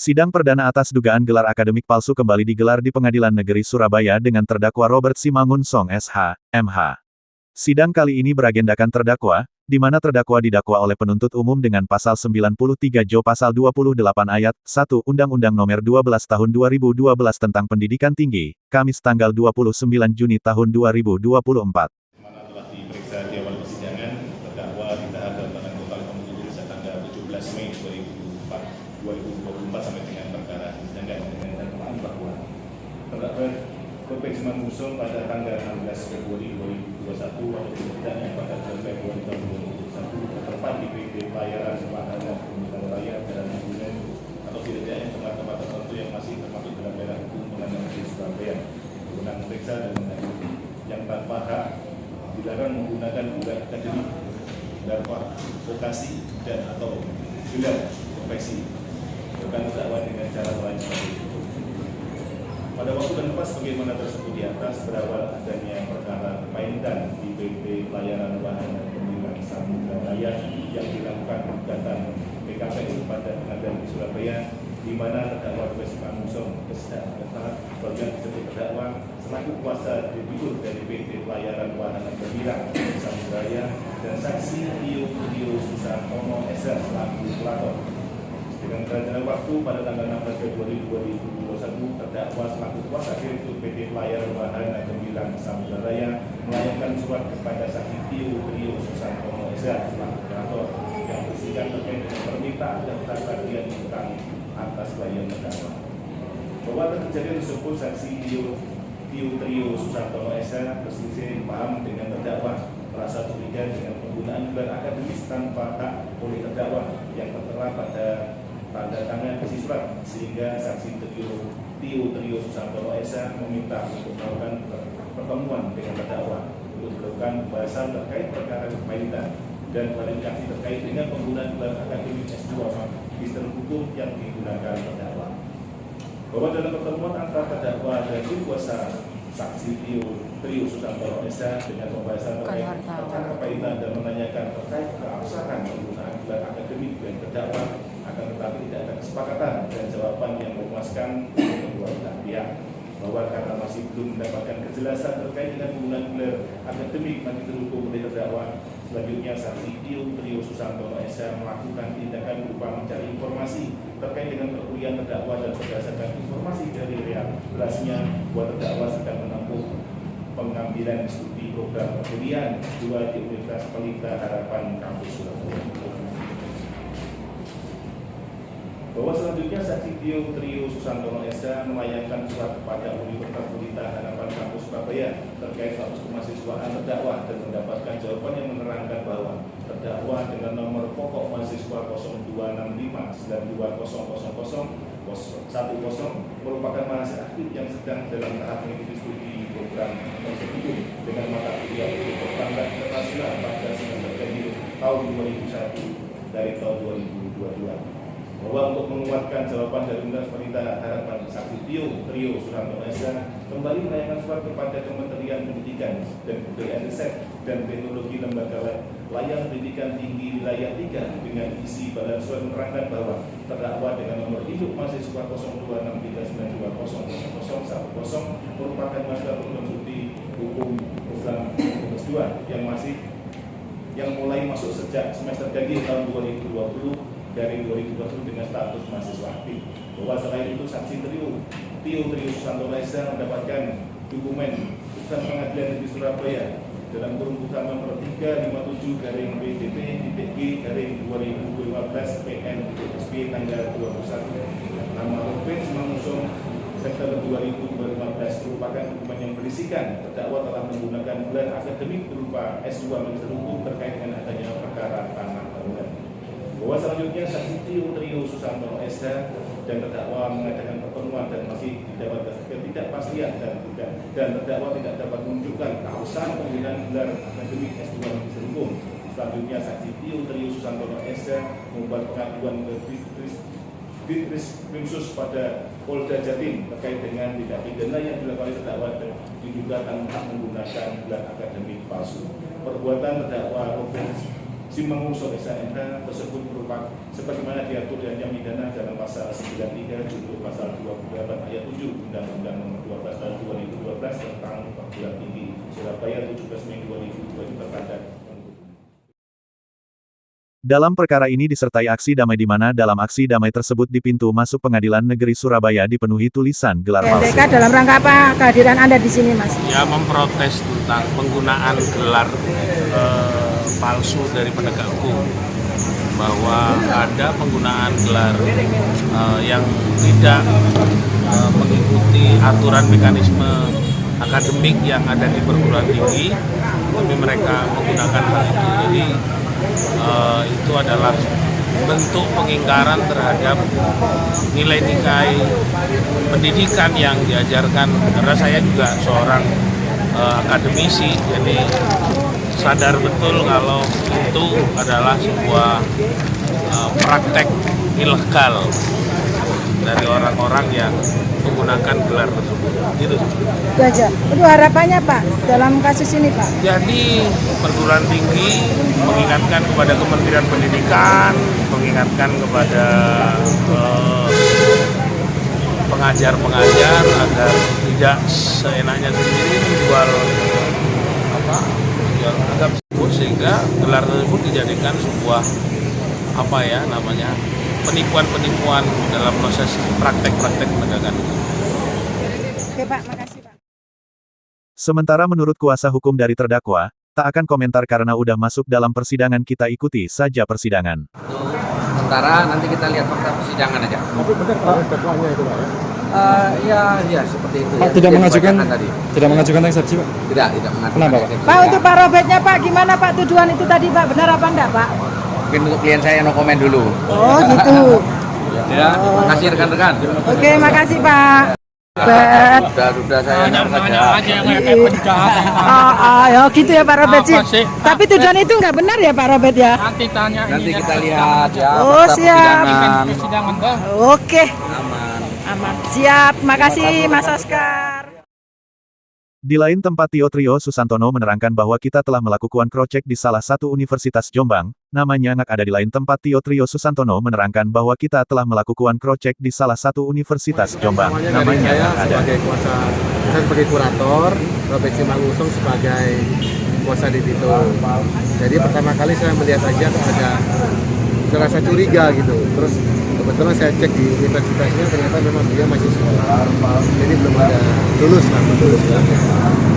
Sidang perdana atas dugaan gelar akademik palsu kembali digelar di Pengadilan Negeri Surabaya dengan terdakwa Robert Simangunsong SH, MH. Sidang kali ini beragendakan terdakwa, di mana terdakwa didakwa oleh penuntut umum dengan pasal 93 Jo pasal 28 ayat 1 Undang-Undang Nomor 12 Tahun 2012 tentang Pendidikan Tinggi, Kamis tanggal 29 Juni tahun 2024. Mana telah diperiksa di awal persidangan, terdakwa ditahan dalam tahanan kota Kementerian sejak tanggal 17 Mei 2024 sampai dengan perkara disidangkan dengan dakwaan bahwa terdakwa Robert Simangunsong pada tanggal 16 Februari 2021 waktu persidangan pada bulan Februari tahun 2021 tertempat di PT Pelayaran Wahana Komuter Raya Jalan Mangkunen atau tidaknya tempat-tempat tertentu yang masih termasuk dalam daerah hukum Pengadilan Negeri Surabaya guna memeriksa dan mengadili yang tanpa hak dilarang menggunakan gelar akademik, gelar vokasi dan atau gelar profesi bukan terdakwa dengan cara lain seperti itu. Pada waktu dan tempat sebagaimana tersebut di atas berawal adanya perkara permainan di PT Pelayaran Wahana Komuter Raya yang dilakukan gugatan PKPU pada Pengadilan Negeri Surabaya, di mana terdakwa Robert Simangunsong bagian disebut terdakwa selaku kuasa debitur dari PT Pelayaran Wahana Komuter Raya dan saksi Tio Susantono SH selaku pelapor. Dengan berjalannya waktu pada tanggal 16 Februari 2021, terdakwa selaku kuasa direktur PT Pelayaran Wahana Komuter Raya melayangkan surat kepada saksi Tio Susantono SH selaku pelapor yang berisikan terkait dengan permintaan daftar tagihan utang atas klien terdakwa. Bahwa kejadian tersebut saksi Tio Susantono SH berselisih paham dengan terdakwa, merasa curiga dengan penggunaan gelar akademis tanpa hak oleh terdakwa yang tertera pada tanda tangan isi surat, sehingga saksi Tio Susantono SH meminta untuk melakukan pertemuan dengan terdakwa untuk dilakukan pembahasan terkait perkara permainan dan klarifikasi terkait dengan penggunaan gelar akademik S2 Magister Hukum yang digunakan terdakwa. Bahwa dalam pertemuan antara terdakwa dan tim kuasa saksi Tio Susantono SH dengan pembahasan terkait perkara permainan dan menanyakan terkait keabsahan penggunaan gelar akademik dan terdakwa, akan tetapi tidak ada kesepakatan dan jawaban yang memuaskan kedua belah pihak, bahwa karena masih belum mendapatkan kejelasan terkait dengan penggunaan gelar akademik Magister Hukum oleh terdakwa, selanjutnya saksi Tio Susantono SH melakukan tindakan berupa mencari informasi terkait dengan perkuliahan terdakwa dan berdasarkan informasi dari relasinya bahwa terdakwa sedang menempuh pengambilan studi program perkuliahan S2 di Universitas Pelita Harapan Kampus Surabaya. Bahwa selanjutnya saksi Tio Susantono SH melayangkan surat kepada Universitas Pelita Harapan Kampus Surabaya terkait status kemahasiswaan terdakwa dan mendapatkan jawaban yang menerangkan bahwa terdakwa dengan nomor pokok mahasiswa 0265920010 merupakan mahasiswa aktif yang sedang dalam tahap mengikuti studi program tersebut dengan mata kuliah ilmu perbankan internasional pada semester tahun 2001 dari tahun 2022. Bahwa untuk menguatkan jawaban dari Universitas Pelita Harapan, saksi Tio Susantono SH kembali melayangkan surat kepada Kementerian Pendidikan dan Kebudayaan Riset dan Teknologi Lembaga Layanan Pendidikan Tinggi Wilayah 3 dengan isi badan surat menerangkan bahwa terdakwa dengan nomor induk mahasiswa 026392001010 merupakan mahasiswa program studi hukum program S2 yang mulai masuk sejak semester ganjil tahun 2020 dari 2020 dengan status mahasiswa aktif. Bahwa selain itu saksi Tio Susantono SH mendapatkan dokumen putusan Pengadilan Negeri Surabaya dalam kurung putusan nomor 357-BDP-G-2015 PN-SB tanggal 21 nama Robert Simangunsong September 2015 merupakan dokumen yang berisikan terdakwa telah menggunakan gelar akademik berupa S2 Magister Hukum terkait dengan adanya perkara tanah bangunan. Bahwa selanjutnya saksi Tio Susantono SH dan terdakwa mengadakan pertemuan dan masih didapat ketidakpastian dan terdakwa tidak dapat menunjukkan keabsahan penggunaan gelar akademik S2 Magister Hukum. Selanjutnya saksi Tio Susantono SH membuat pengaduan ke Ditreskrimsus pada Polda Jatim terkait dengan tindak pidana yang dilakukan oleh terdakwa dan diduga tanpa menggunakan gelar akademik palsu. Perbuatan terdakwa Robert Simangunson SHMH tersebut merupakan sebagaimana diatur dan jam pidana dalam pasal 93 junto pasal 28 ayat 7 Undang-Undang Nomor 12 Tahun 2012 tentang perguruan tinggi Surabaya 17 Mei 2002 terkait. Dalam perkara ini disertai aksi damai di mana dalam aksi damai tersebut di pintu masuk Pengadilan Negeri Surabaya dipenuhi tulisan gelar palsu. NTK dalam rangka apa kehadiran Anda di sini, Mas? Ya, memprotes tentang penggunaan gelar palsu dari penegak hukum, bahwa ada penggunaan gelar yang tidak mengikuti aturan mekanisme akademik yang ada di perguruan tinggi, tapi mereka menggunakan hal itu. Jadi itu adalah bentuk pengingkaran terhadap nilai-nilai pendidikan yang diajarkan, karena saya juga seorang akademisi, jadi sadar betul kalau itu adalah sebuah praktek ilegal dari orang-orang yang menggunakan gelar tersebut. Gitu. Itu aja. Itu harapannya Pak dalam kasus ini Pak. Jadi perguruan tinggi mengingatkan kepada Kementerian Pendidikan, mengingatkan kepada pengajar-pengajar agar tidak seenaknya sendiri menjual agama tersebut, sehingga gelar tersebut dijadikan sebuah penipuan-penipuan dalam proses praktek-praktek penegakan hukum. Oke Pak, makasih Pak. Sementara menurut kuasa hukum dari terdakwa, tak akan komentar karena udah masuk dalam persidangan, kita ikuti saja persidangan. Sementara nanti kita lihat fakta persidangan aja. Tapi benar Pak dakwaannya itu Pak ya? Ya seperti itu. Pak Ya, tidak yang mengajukan dibacakan tadi. tidak mengajukan eksepsi Pak? Tidak mengajukan. Kenapa, Pak? eksepsi. Pak, untuk Pak Robertnya Pak, gimana Pak tuduhan itu tadi Pak? Benar apa enggak Pak? Mungkin untuk klien saya no komen dulu. Oh gitu. Ya, terima kasih rekan-rekan. Oke, makasih Pak. Sudah saya dengar saja. Ya gitu ya Pak Robert sih. Tapi tuduhan itu nggak benar ya Pak Robert ya? Nanti kita lihat ya. Oh, fakta siap. persidangan. Oke, Aman. aman. Siap, makasih Mas Oscar. Di lain tempat Tio Trio Susantono menerangkan bahwa kita telah melakukan crosscheck di salah satu universitas Jombang, namanya ngak ada di lain tempat Tio Trio Susantono menerangkan bahwa kita telah melakukan crosscheck di salah satu universitas Jombang, namanya saya ngak ada. sebagai saya sebagai kurator, Robert Simangunson sebagai kuasa di situ. Jadi pertama kali saya melihat aja ada serasa curiga gitu. Terus kebetulan saya cek di universitasnya, ternyata memang dia masih sekolah. Jadi belum ada lulus lah, belum lulus.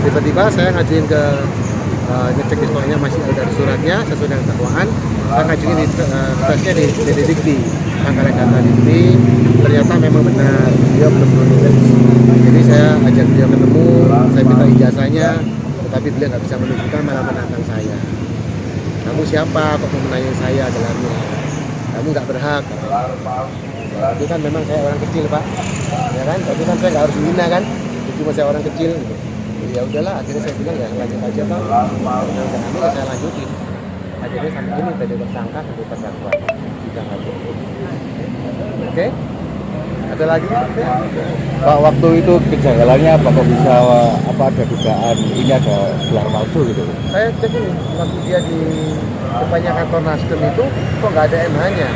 Tiba-tiba saya ngajuin ke ngecek di sekolahnya masih ada suratnya sesuai dengan dakwaan. Saya ngajuin tesnya di Dikti. Angkatan data Dikti, ternyata memang benar dia belum lulus. Jadi saya ajak dia ketemu, saya minta ijazahnya, tetapi beliau nggak bisa menunjukkan, malah menantang saya. Kamu siapa? Kok mau menanya saya gelarnya? Kamu nggak berhak. Tapi kan memang saya orang kecil Pak, ya kan? Tapi kan saya nggak harus hina kan? Cuma saya orang kecil. Jadi ya udahlah, akhirnya saya bilang ya lanjut aja Pak. Nah, kami saya lanjutin. Akhirnya sampai ini dari tersangka sampai terdakwa. Sidang aja. Oke? Ada lagi? Pak, waktu itu kejanggalannya apa kok bisa ada dugaan ini ada gelar palsu gitu? Saya cek ini, waktu dia di depannya kantor Nasdem itu kok nggak ada MH-nya.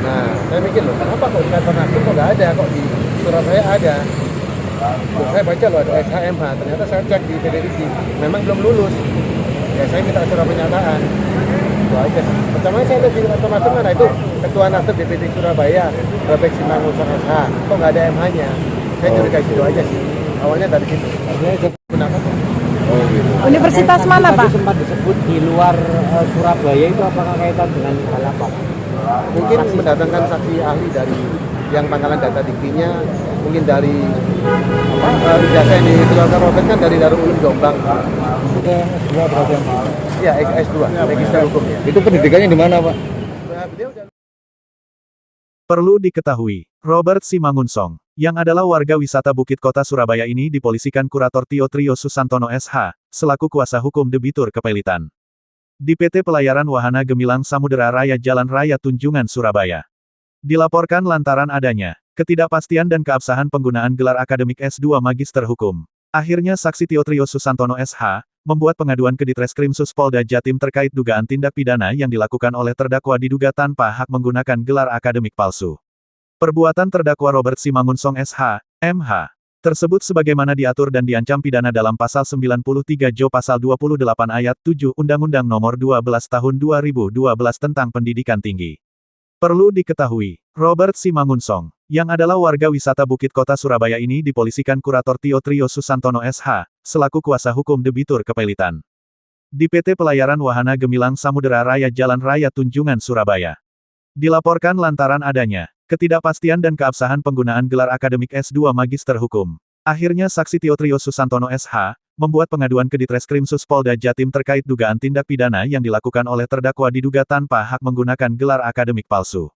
Nah, saya mikir loh, kenapa kok di kantor Nasdem kok nggak ada, kok di Surabaya ada. Terus saya baca loh ada SHMH, ternyata saya cek di PDDI, memang belum lulus. Ya saya minta surat pernyataan. Itu aja. Pertama saya lihat di kantor Nasdem mana itu Ketua Nasdem DPD Surabaya, Robert Simangunson SH, kok nggak ada MH-nya. Saya curiga gitu aja sih. Awalnya dari situ. Kenapa? Oh gitu. Universitas mana Pak? Sempat disebut di luar Surabaya itu apakah kaitan dengan hal apa? Mungkin mendatangkan saksi ahli dari yang pangkalan data diktinya, mungkin dari ijazah yang dikeluarkan Robert kan dari Darul Ulum Jombang. Sudah S2 berarti yang Iya, S2, Magister Hukum ya. itu pendidikannya di mana Pak? Beliau udah Perlu diketahui, Robert Simangunsong, yang adalah warga wisata Bukit Kota Surabaya ini dipolisikan kurator Tio Trio Susantono SH, selaku kuasa hukum debitur kepelitan di PT Pelayaran Wahana Gemilang Samudera Raya Jalan Raya Tunjungan Surabaya. Dilaporkan lantaran adanya ketidakpastian dan keabsahan penggunaan gelar akademik S2 Magister Hukum. Akhirnya saksi Tio Trio Susantono SH membuat pengaduan ke Ditreskrimsus Polda Jatim terkait dugaan tindak pidana yang dilakukan oleh terdakwa diduga tanpa hak menggunakan gelar akademik palsu. Perbuatan terdakwa Robert Simangunsong SH, MH, tersebut sebagaimana diatur dan diancam pidana dalam Pasal 93 Jo Pasal 28 Ayat 7 Undang-Undang Nomor 12 Tahun 2012 tentang Pendidikan Tinggi. Perlu diketahui, Robert Simangunsong, yang adalah warga wisata Bukit Kota Surabaya ini dipolisikan Kurator Tio Susantono SH, selaku kuasa hukum debitur Kepelitan di PT Pelayaran Wahana Gemilang Samudera Raya Jalan Raya Tunjungan Surabaya. Dilaporkan lantaran adanya ketidakpastian dan keabsahan penggunaan gelar akademik S2 Magister Hukum. Akhirnya saksi Tio Susantono SH, membuat pengaduan ke Ditreskrimsus Polda Jatim terkait dugaan tindak pidana yang dilakukan oleh terdakwa diduga tanpa hak menggunakan gelar akademik palsu.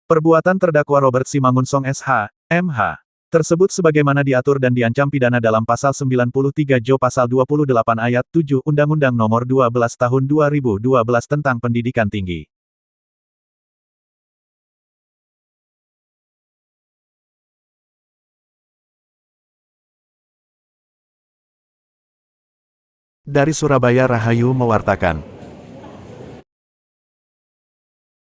Perbuatan terdakwa Robert Simangunsong SH, MH, tersebut sebagaimana diatur dan diancam pidana dalam Pasal 93 Jo Pasal 28 Ayat 7 Undang-Undang Nomor 12 Tahun 2012 tentang Pendidikan Tinggi. Dari Surabaya Rahayu mewartakan.